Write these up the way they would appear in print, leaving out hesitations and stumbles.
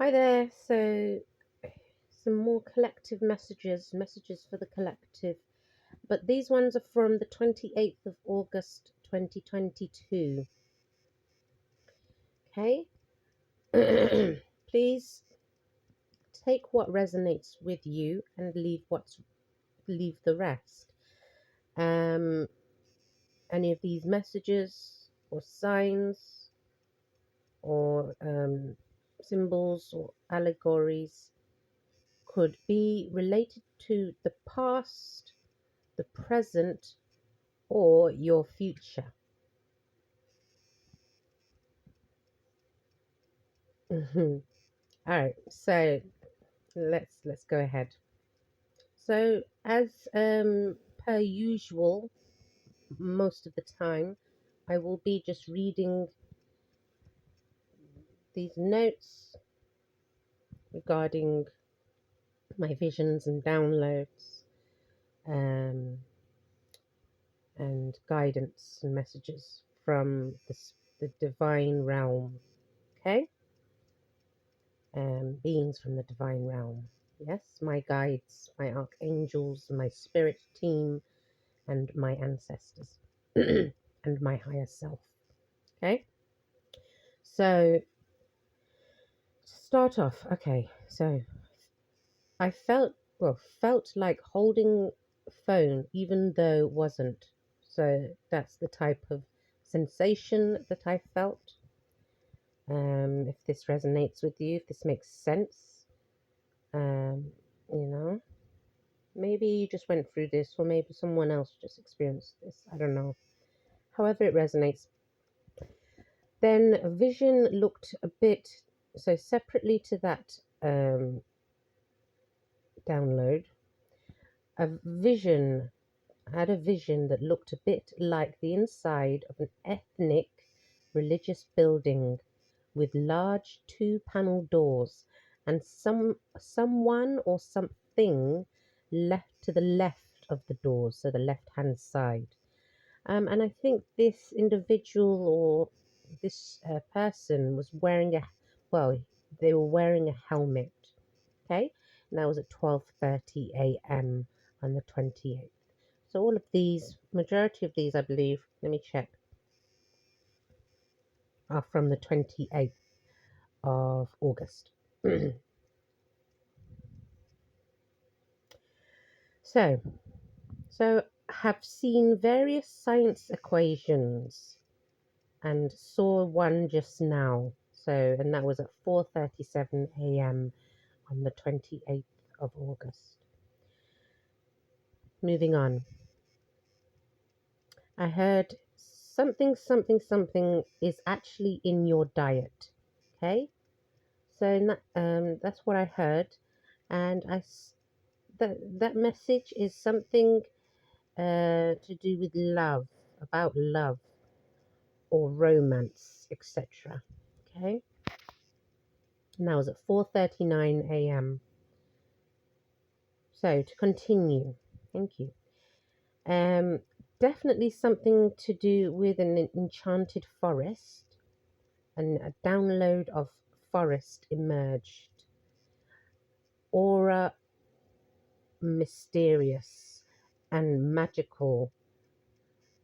Hi there. So, some more collective messages for the collective. But these ones are from the 28th of August 2022. Okay? Please take what resonates with you and leave the rest. Um, any of these messages or signs or symbols or allegories could be related to the past, the present, or your future. All right, so let's go ahead. So as per usual, most of the time, I will be just reading these notes regarding my visions and downloads, um, and guidance and messages from the divine realm. Okay, beings from the divine realm. Yes, my guides, my archangels, my spirit team, and my ancestors, and my higher self. Okay, so to start off, okay, so I felt like holding a phone, even though it wasn't. So that's the type of sensation that I felt. If this resonates with you, if this makes sense, um, you know, maybe you just went through this, or maybe someone else just experienced this. I don't know. However, it resonates. Then vision looked a bit so separately to that download. A vision I had a vision that looked a bit like the inside of an ethnic religious building with large two-panel doors and someone or something left to the left of the doors, so the left-hand side. And I think this individual or this person was wearing well, they were wearing a helmet. Okay, and that was at 12:30 a.m. on the 28th. So all of these, majority of these, I believe, let me check, are from the 28th of August. so, so have seen various science equations and saw one just now. So, and that was at 4:37 a.m. on the 28th of August. Moving on. I heard something is actually in your diet. Okay? So that's what I heard, and that message is something to do with love, about love or romance, etc. Okay, and that was at 4:39 a.m. So to continue, thank you. Um, Definitely something to do with an enchanted forest, and a download of forest emerged. Aura mysterious and magical.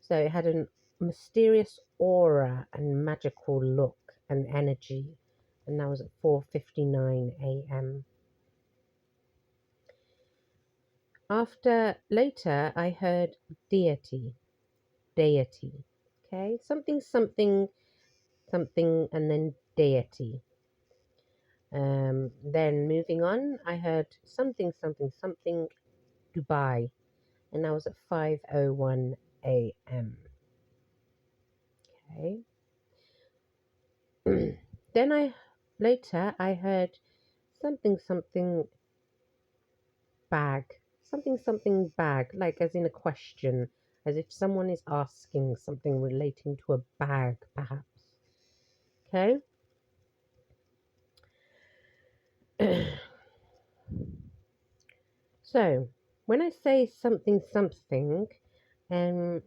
So it had a mysterious aura and magical look and energy. And that was at 4:59 a.m. After later I heard deity, deity. Okay, something and then deity. Then moving on, I heard something Dubai, and that was at 5:01 a.m. Okay. Then I heard something bag, something bag, like as in a question, as if someone is asking something relating to a bag, perhaps. Okay. So when I say something, um,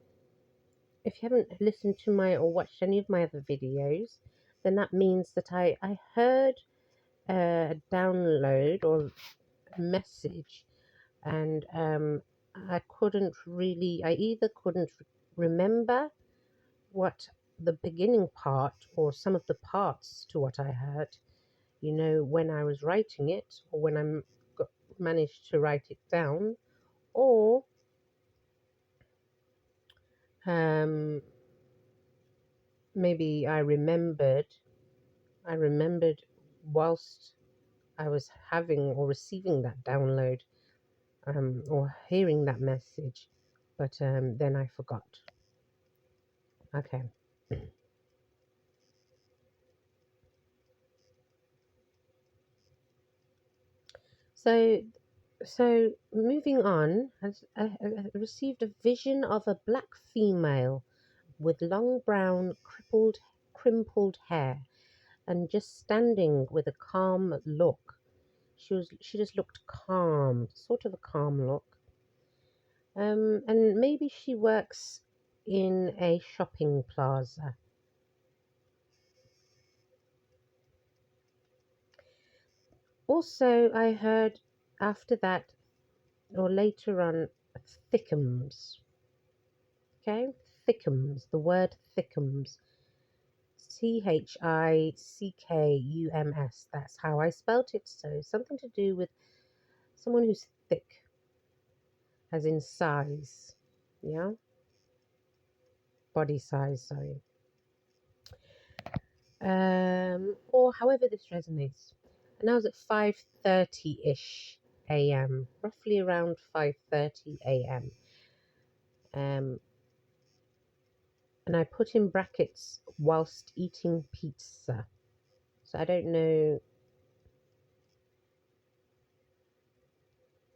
if you haven't listened to my or watched any of my other videos, then that means that I heard a download or message, and I couldn't really, I either couldn't remember what the beginning part or some of the parts to what I heard, you know, when I was writing it or when managed to write it down, or um, maybe I remembered whilst I was having or receiving that download, or hearing that message, but then I forgot. Okay. So, so moving on, I received a vision of a black female with long brown, crimpled hair, and just standing with a calm look. She just looked calm, sort of a calm look. And maybe she works in a shopping plaza. Also, I heard after that or later on, thickums. Okay, thickums. The word thickums. Thickums. That's how I spelt it. So something to do with someone who's thick, as in size. Yeah, body size. Sorry. Or however this resonates. And I was at 5:30 ish a.m., roughly around 5:30 a.m. Um, and I put in brackets whilst eating pizza. So I don't know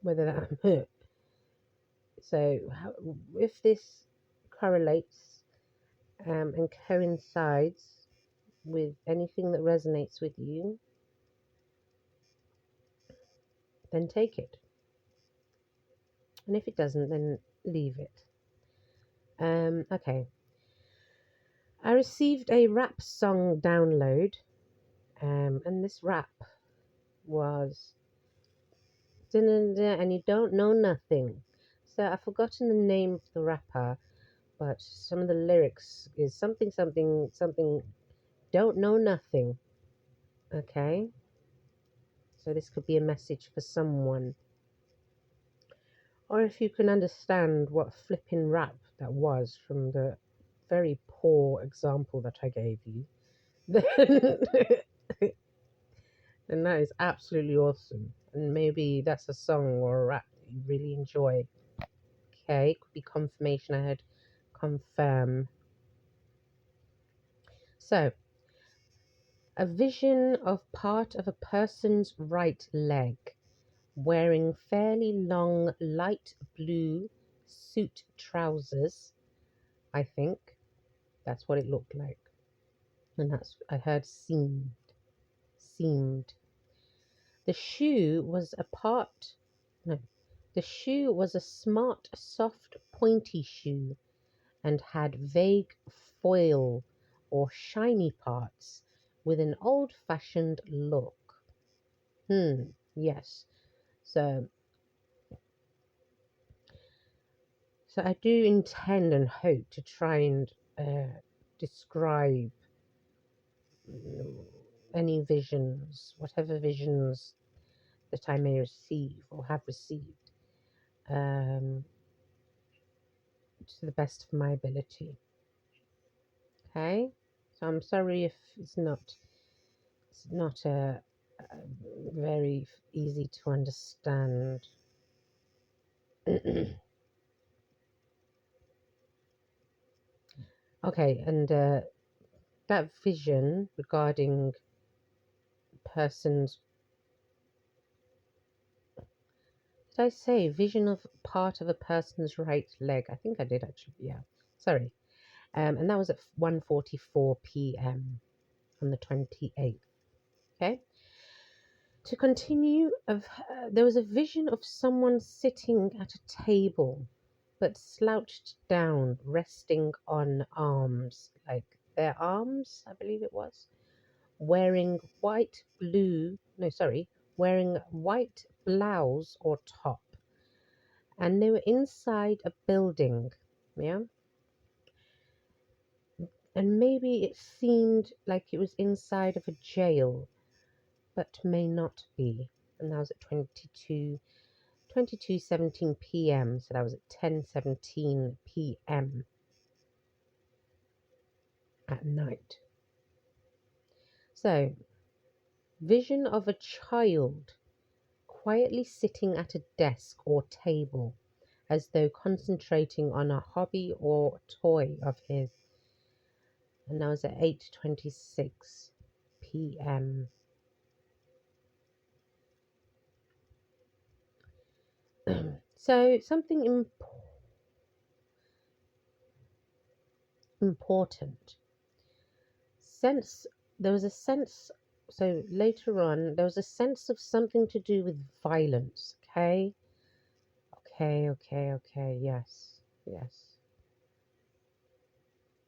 whether that so how, if this correlates and coincides with anything that resonates with you, then take it. And if it doesn't, then leave it. Okay. I received a rap song download, and this rap was and you don't know nothing. So I've forgotten the name of the rapper, but some of the lyrics is something, something, something, don't know nothing. Okay, so this could be a message for someone. Or if you can understand what flipping rap that was from the very poor example that I gave you, then, then that is absolutely awesome. And maybe that's a song or a rap that you really enjoy. Okay, could be confirmation. I had confirm. So, a vision of part of a person's right leg wearing fairly long light blue suit trousers. I think that's what it looked like. And that's, I heard seamed. The shoe was a part, no, the shoe was a smart, soft, pointy shoe and had vague foil or shiny parts with an old fashioned look. Yes. So, so I do intend and hope to try and describe any visions, whatever visions that I may receive or have received, um, to the best of my ability. Okay, so I'm sorry if it's not a very easy to understand. Okay, and that vision regarding persons. Did I say vision of part of a person's right leg? I think I did actually. Yeah, sorry. And that was at 1:44 p.m. on the 28th. Okay. To continue, there was a vision of someone sitting at a table, but slouched down, resting on arms, like their arms, I believe it was, wearing wearing white blouse or top. And they were inside a building, yeah? And maybe it seemed like it was inside of a jail, but may not be. And that was at 22:17 p.m. So that was at 10:17 p.m. at night. So, vision of a child quietly sitting at a desk or table as though concentrating on a hobby or toy of his. And that was at 8:26 p.m. So something important. Sense there was a sense so later on there was a sense of something to do with violence, okay? Okay, yes. Yes.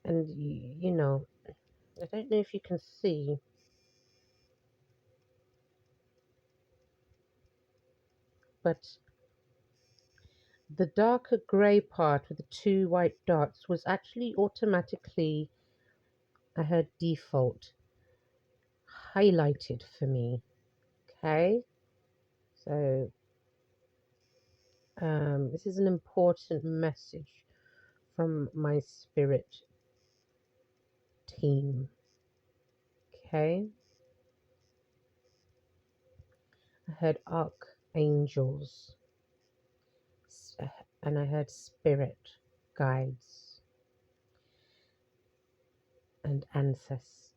And you know, I don't know if you can see, but the darker grey part with the two white dots was actually automatically, I heard default, highlighted for me. Okay, so this is an important message from my spirit team. Okay, I heard archangels and I heard spirit guides and ancestors.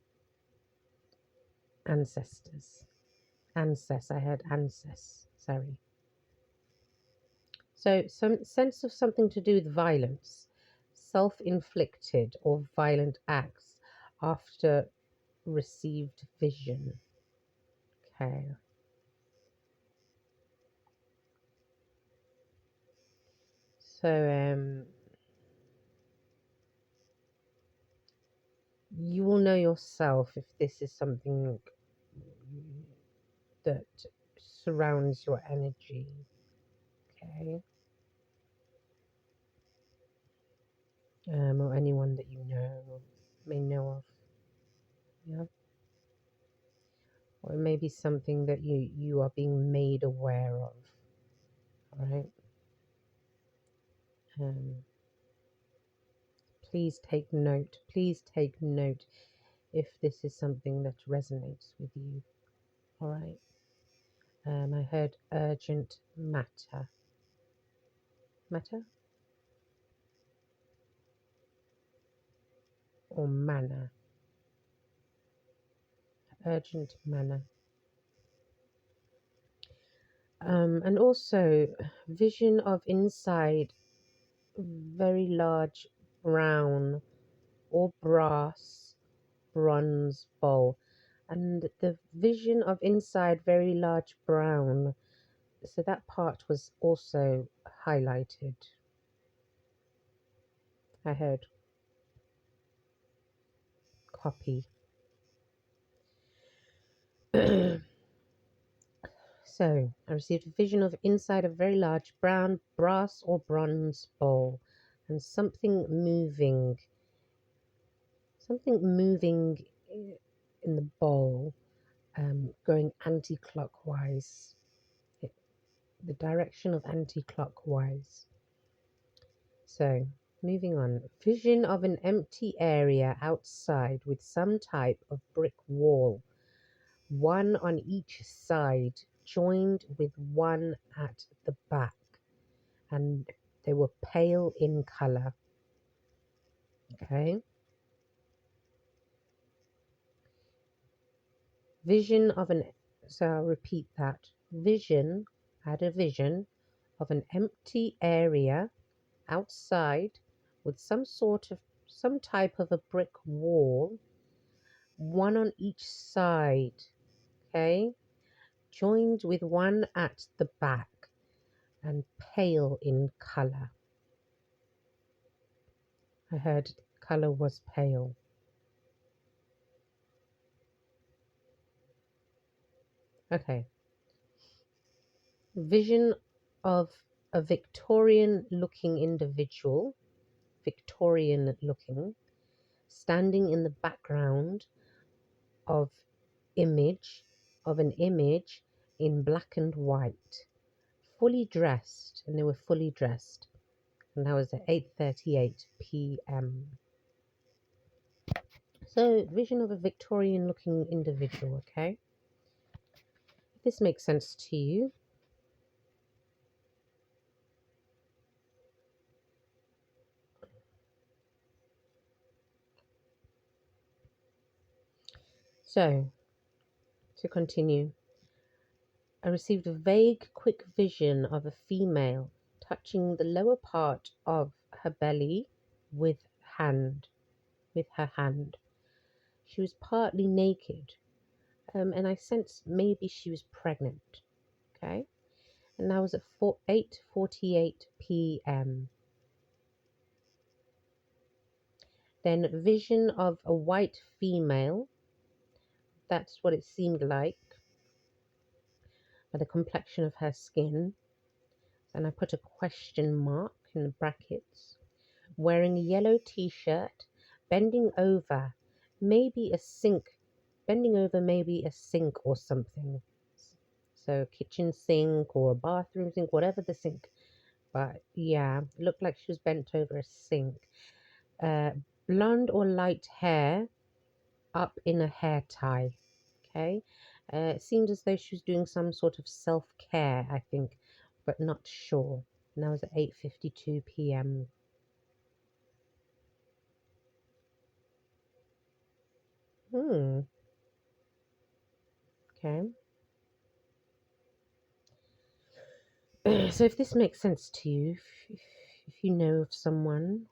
I heard ancestors. Sorry. So some sense of something to do with violence, self-inflicted or violent acts after received vision. Okay. So you will know yourself if this is something that surrounds your energy. Okay. Or anyone that you know or may know of. Yeah. Or it may be something that you are being made aware of. All right. Please take note. Please take note if this is something that resonates with you. All right. I heard urgent matter. Matter or manner? Urgent manner. And also vision of inside very large brown or brass bronze bowl, and the vision of inside very large brown, so that part was also highlighted. I heard copy. So I received a vision of inside a very large brown brass or bronze bowl and something moving in the bowl, going anti-clockwise, the direction of anti-clockwise. So moving on, vision of an empty area outside with some type of brick wall, one on each side, joined with one at the back, and they were pale in color. Okay. Vision of an, so I'll repeat that. I had a vision of an empty area outside with some type of a brick wall, one on each side, okay, joined with one at the back and pale in color. I heard color was pale. Okay. Vision of a Victorian looking individual, Victorian looking, standing in the background of an image in black and white, fully dressed, and they were fully dressed. And that was at 8:38 p.m. So, vision of a Victorian looking individual, okay? If this makes sense to you. So, to continue, I received a vague, quick vision of a female touching the lower part of her belly with hand, with her hand. She was partly naked, and I sensed maybe she was pregnant. Okay, and that was at 8:48 p.m. Then vision of a white female. That's what it seemed like by the complexion of her skin. And I put a question mark in the brackets. Wearing a yellow t-shirt, bending over, maybe a sink, bending over maybe a sink or something. So kitchen sink or bathroom sink, whatever the sink. But yeah, it looked like she was bent over a sink. Uh, Blonde or light hair up in a hair tie. Okay. It seemed as though she was doing some sort of self-care, I think, but not sure. And that was at 8:52 p.m. Hmm. Okay. So if this makes sense to you, if you know of someone,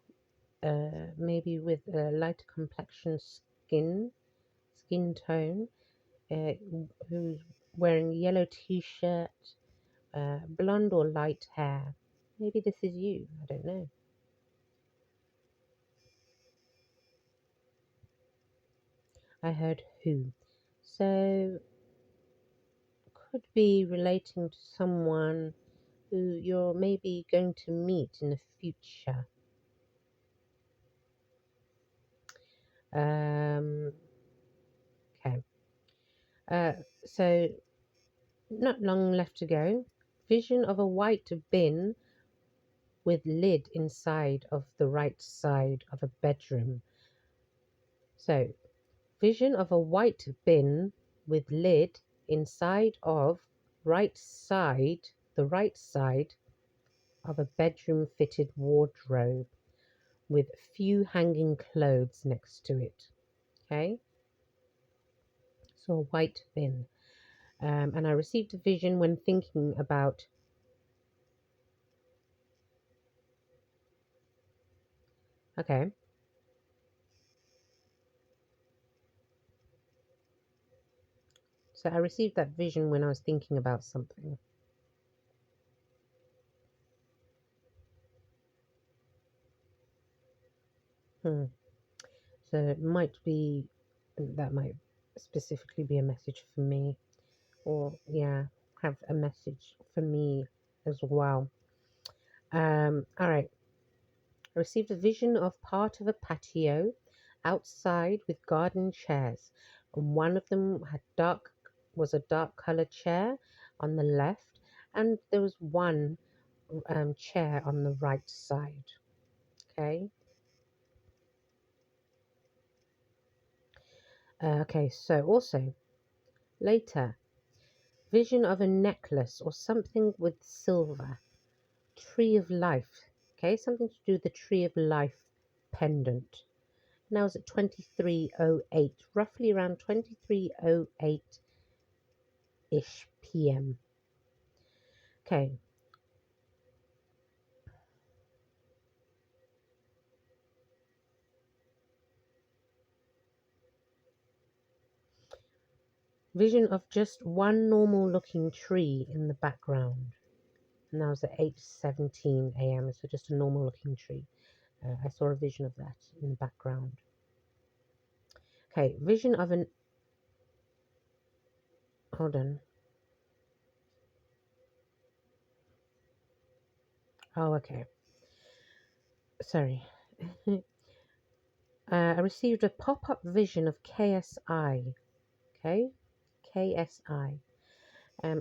maybe with a lighter complexion skin tone, who's wearing a yellow t-shirt, blonde or light hair, maybe this is you. I don't know. I heard who. So could be relating to someone who you're maybe going to meet in the future. Okay. So not long left to go. Vision of a white bin with lid inside of the right side of a bedroom. So, vision of a white bin with lid inside of the right side of a bedroom fitted wardrobe with few hanging clothes next to it. Okay, so a white bin. And I received a vision when thinking about. Okay, so I received that vision when I was thinking about something. Hmm. So it might be that might specifically be a message for me, or yeah, have a message for me as well. All right. I received a vision of part of a patio outside with garden chairs, and one of them was a dark colored chair on the left, and there was one chair on the right side. Okay. Okay. So also later, vision of a necklace or something with silver. Tree of life. Okay, something to do with the tree of life pendant. Now it's at 23:08, roughly around 23:08 ish p.m. Okay, vision of just one normal looking tree in the background. And that was at 8:17 a.m. So just a normal looking tree. I saw a vision of that in the background. Okay, vision of an. Hold on. Oh, okay. Sorry. I received a pop-up vision of KSI. Okay, KSI.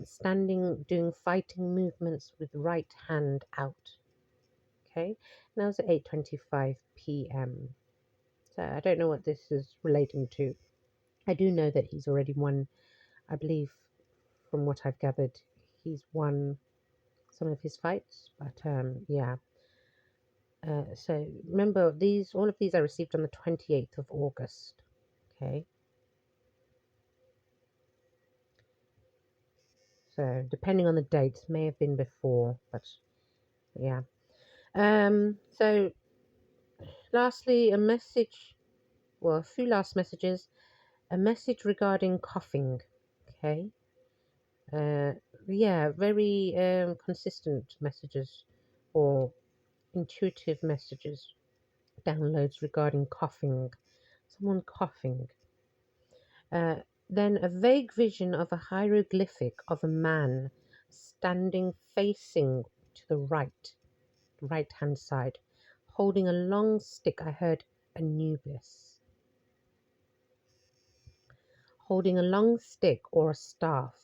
Standing, doing fighting movements with right hand out. Okay, now it's at 8:25 p.m. So I don't know what this is relating to. I do know that he's already won. I believe, from what I've gathered, he's won some of his fights. But yeah. So remember, all of these I received on the 28th of August. Okay. So depending on the dates, may have been before, but yeah. So lastly, a message. Well, a few last messages. A message regarding coughing. Okay. Uh, yeah, very consistent messages or intuitive messages, downloads regarding coughing. Someone coughing. Uh, then a vague vision of a hieroglyphic of a man standing facing to the right hand side, holding a long stick. I heard Anubis. Holding a long stick or a staff.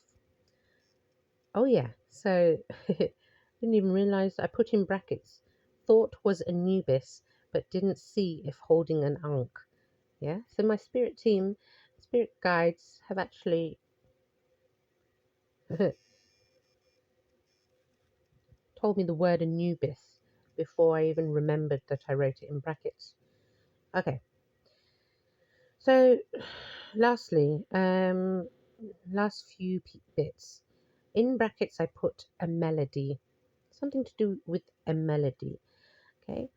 Oh, yeah. So, didn't even realize I put in brackets. Thought was Anubis, but didn't see if holding an ankh. Yeah. So, my spirit team, spirit guides have actually told me the word Anubis before I even remembered that I wrote it in brackets. Okay. So, lastly, last few bits. In brackets, I put a melody, something to do with a melody. Okay.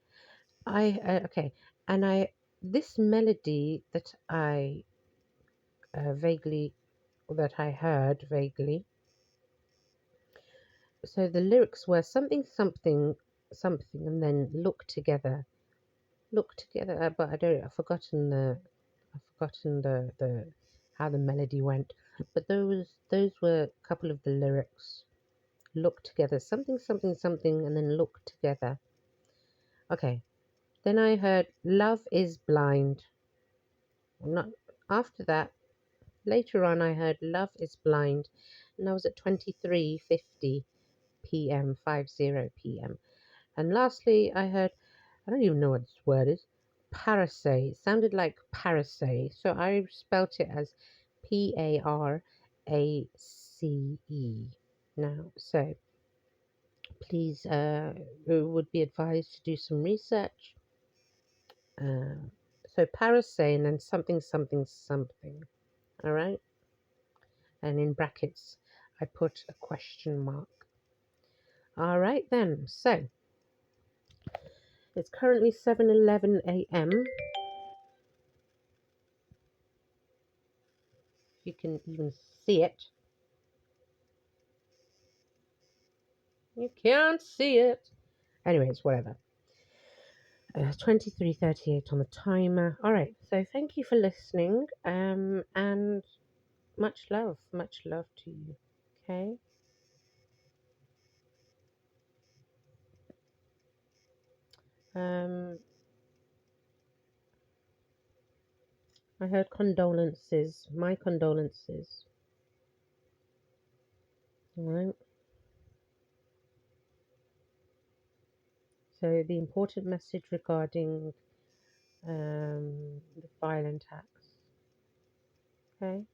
Okay, and this melody that I vaguely that I heard vaguely. So the lyrics were something, something, something, and then look together. But I've forgotten the how the melody went. But those were a couple of the lyrics. Look together, something, something, something, and then look together. Okay. Then I heard love is blind. Not after that. Later on, I heard love is blind, and I was at 23:50 p.m. 50 p.m. And lastly, I heard I don't even know what this word is. Parace. It sounded like parace. So I spelt it as Parace. Now, so please, would be advised to do some research. So parace and then something, something, something. All right. And in brackets, I put a question mark. All right then. So it's currently 7:11 a.m. You can even see it. You can't see it. Anyways, whatever. 23:38 on the timer. All right. So thank you for listening. And much love to you. Okay. Um, I heard condolences. My condolences. All right. So the important message regarding the violent acts. Okay.